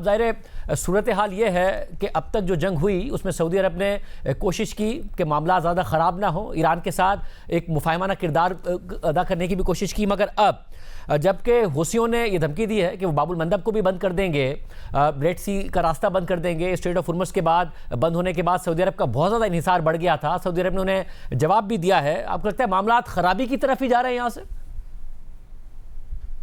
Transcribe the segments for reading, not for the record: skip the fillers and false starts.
ظاہر صورتحال یہ ہے کہ اب تک جو جنگ ہوئی اس میں سعودی عرب نے کوشش کی کہ معاملات زیادہ خراب نہ ہوں، ایران کے ساتھ ایک مفاہمانہ کردار ادا کرنے کی بھی کوشش کی، مگر اب جبکہ حوثیوں نے یہ دھمکی دی ہے کہ وہ باب المندب کو بھی بند کر دیں گے، ریڈ سی کا راستہ بند کر دیں گے، اسٹریٹ آف ہرمز کے بعد بند ہونے کے بعد سعودی عرب کا بہت زیادہ انحصار بڑھ گیا تھا، سعودی عرب نے انہیں جواب بھی دیا ہے۔ آپ کو لگتا ہے معاملات خرابی کی طرف ہی جا رہے ہیں یہاں سے؟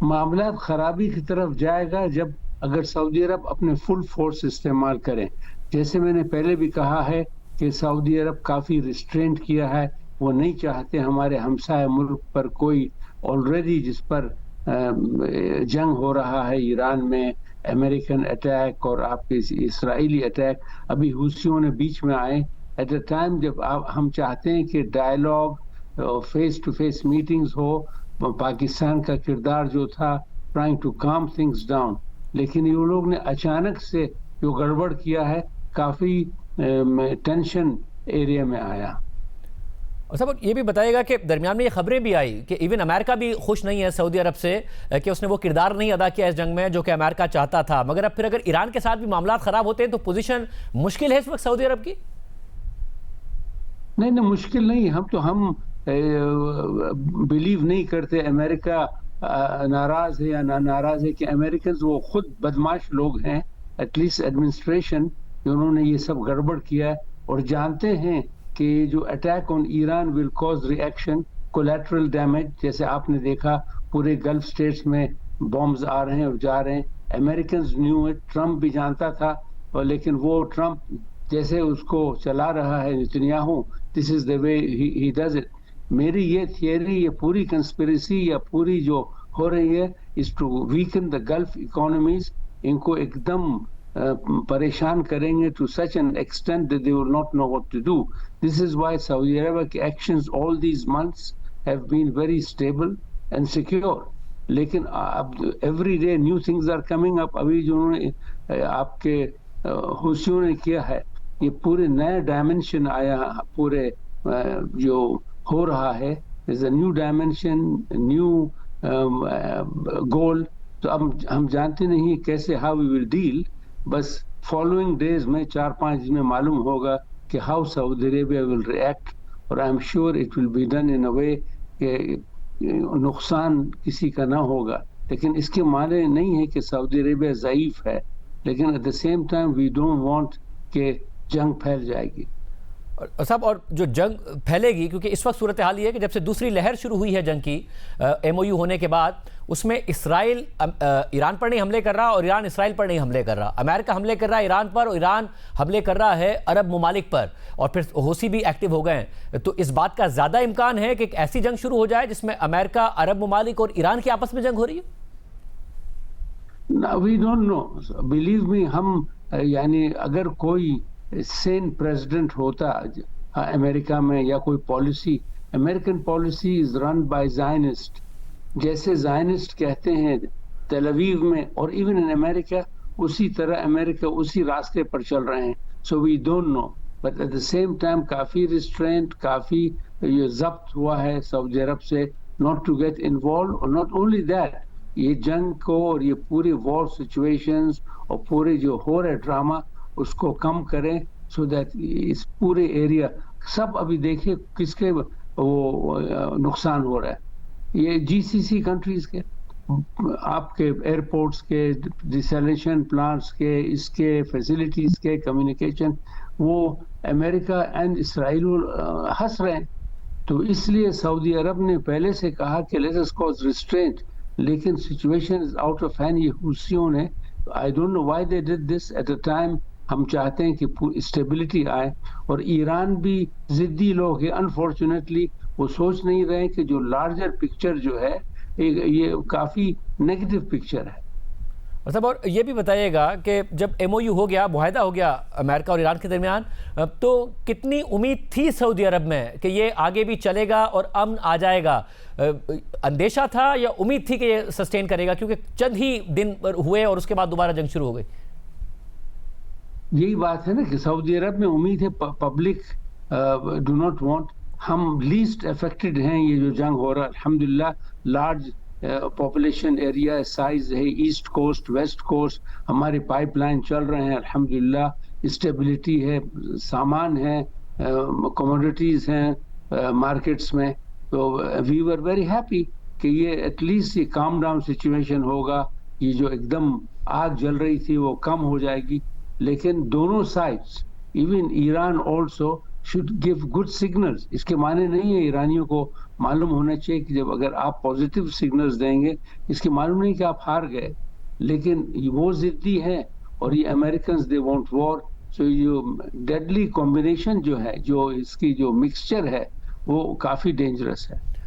معاملات خرابی کی طرف جائے گا جب اگر سعودی عرب اپنے فل فورس استعمال کریں۔ جیسے میں نے پہلے بھی کہا ہے کہ سعودی عرب کافی ریسٹرینٹ کیا ہے، وہ نہیں چاہتے ہمارے ہمسائے ملک پر کوئی آلریڈی جس پر جنگ ہو رہا ہے ایران میں، امریکن اٹیک اور آپ کے اسرائیلی اٹیک، ابھی حوثیوں نے بیچ میں آئے ایٹ اے ٹائم جب ہم چاہتے ہیں کہ dialogue face to face meetings ہو۔ پاکستان کا کردار جو تھا trying to calm things down, لیکن یہ لوگ نے اچانک سے جو گڑبڑ کیا ہے کافی ٹینشن ایریا میں آیا۔ اور صاحب یہ بھی بتائے گا کہ درمیان میں یہ خبریں بھی آئی کہ ایون امریکہ بھی خوش نہیں ہے سعودی عرب سے کہ اس نے وہ کردار نہیں ادا کیا اس جنگ میں جو کہ امریکہ چاہتا تھا، مگر اب پھر اگر ایران کے ساتھ بھی معاملات خراب ہوتے ہیں تو پوزیشن مشکل ہے اس وقت سعودی عرب کی؟ نہیں مشکل نہیں، ہم بلیو نہیں کرتے امریکہ ناراض ہے یا ناراض ہے، کہ امریکنز وہ خود بدماش لوگ ہیں، ایٹ لیسٹ ایڈمنسٹریشن جنہوں نے یہ سب گڑبڑ کیا ہے اور جانتے ہیں کہ جو attack on Iran will cause reaction collateral damage. جیسے آپ نے دیکھا پورے گلف سٹیٹس میں بامز آ رہے ہیں اور جا رہے ہیں، امریکنز نیو اٹ، ٹرمپ بھی جانتا تھا، لیکن وہ ٹرمپ جیسے اس کو چلا رہا ہے Netanyahu, this is the way he does it. میری یہ تھیوری، یہ پوری کنسپریسی یا پوری جو ہو رہی ہے از ٹو ویکن دا گلف اکانومیز، ان کو ایک دم پریشان کریں گے to such an extent that they will not know what to do. This is why Saudi Arabia's actions all these months have been very stable and secure. لیکن اب every day new things are coming up۔ ابھی جو انہوں نے آپ کے حوثیوں نے کیا ہے، یہ پورے نئے ڈائمنشن آیا، پورے جو ہو رہا ہے is a new dimension, new goal۔ تو اب ہم جانتے نہیں کیسے how we will deal، بس فالوئنگ ڈیز میں 4-5 دن میں معلوم ہوگا کہ how Saudi Arabia will react، اور I am sure it will be done in a way کہ نقصان کسی کا نہ ہوگا۔ لیکن اس کے معنی نہیں ہے کہ سعودی عربیہ ضعیف ہے، لیکن at the same time we don't want کہ جنگ پھیل جائے گی۔ اور صاحب اور جو جنگ پھیلے گی، کیونکہ اس وقت صورتحال یہ ہے کہ جب سے دوسری لہر شروع ہوئی ہے جنگ کی ایم او یو ہونے کے بعد، اس میں اسرائیل ایران پر نہیں حملے کر رہا اور ایران اسرائیل پر نہیں حملے کر رہا، امریکہ حملے کر رہا ہے ایران پر اور ایران حملے کر رہا ہے عرب ممالک پر، اور پھر حوثی بھی ایکٹیو ہو گئے ہیں۔ تو اس بات کا زیادہ امکان ہے کہ ایک ایسی جنگ شروع ہو جائے جس میں امریکہ، عرب ممالک اور ایران کی آپس میں جنگ ہو رہی ہے؟ We don't know. Believe me، ہم یعنی اگر کوئی سین پریزیڈنٹ ہوتا امریکہ میں یا کوئی policy, American policy is run by زائنسٹ، جیسے زائنسٹ کہتے ہیں تل اویو میں اور ایون ان امریکہ، اسی طرح امریکہ اسی راستے پر چل رہے ہیں۔ So we don't know, but at the same time کافی ریسٹرینٹ، کافی یہ ضبط ہوا ہے سعودی عرب سے ناٹ ٹو گیٹ انوالو، اور ناٹ اونلی دیٹ، یہ جنگ کو اور یہ پوری وار سچویشنز اور پورے جو ہو رہے ڈرامہ اس کو کم کریں، سو دیٹ اس پورے ایریا سب ابھی دیکھیں کس کے وہ نقصان ہو رہا ہے۔ یہ جی سی سی کنٹریز کے، آپ کے ایئرپورٹس کے، ڈیسیلیشن پلانٹس کے، اس کے فیسلٹیز کے، کمیونیکیشن، وہ امریکہ اینڈ اسرائیل ہنس رہے ہیں۔ تو اس لیے سعودی عرب نے پہلے سے کہا کہ لیٹ اس کاز ریسٹرینٹ، لیکن situation is out of hand. یہ حوثیوں نے I don't know why they did this at a time, ہم چاہتے ہیں کہ اسٹیبلٹی آئے، اور ایران بھی ضدی لوگ ہیں انفارچونیٹلی، وہ سوچ نہیں رہے کہ جو لارجر پکچر جو ہے یہ کافی نیگیٹو پکچر ہے۔ صاحب اور یہ بھی بتائیے گا کہ جب ایم او یو ہو گیا، معاہدہ ہو گیا امریکہ اور ایران کے درمیان، تو کتنی امید تھی سعودی عرب میں کہ یہ آگے بھی چلے گا اور امن آ جائے گا؟ اندیشہ تھا یا امید تھی کہ یہ سسٹین کرے گا؟ کیونکہ چند ہی دن ہوئے اور اس کے بعد دوبارہ جنگ شروع ہو گئی۔ یہی بات ہے نا کہ سعودی عرب میں امید ہے، پبلک ڈو ناٹ وانٹ، ہم لیسٹ افیکٹڈ ہیں، یہ جو جنگ ہو رہا ہے الحمدللہ لارج پاپولیشن ایریا سائز ہے, ایسٹ کوسٹ ویسٹ کوسٹ ہمارے پائپ لائن چل رہے ہیں الحمدللہ, اسٹیبلٹی ہے, سامان ہے, کموڈیٹیز ہیں مارکیٹس میں. تو وی ور ویری ہیپی کہ یہ ایٹ لیسٹ یہ کام ڈاؤن سچویشن ہوگا, یہ جو ایک دم آگ جل رہی تھی وہ کم ہو جائے گی. لیکن دونوں sides, even Iran also should give good signals. اس کے معنی نہیں ہے, ایرانیوں کو معلوم ہونا چاہیے کہ جب اگر آپ پازیٹیو سگنلز دیں گے, اس کے معلوم نہیں کہ آپ ہار گئے, لیکن وہ ضدی ہے اور یہ امریکنز دے وانٹ وار. سو یہ ڈیڈلی کمبینیشن جو ہے, جو اس کی جو مکسچر ہے, وہ کافی ڈینجرس ہے.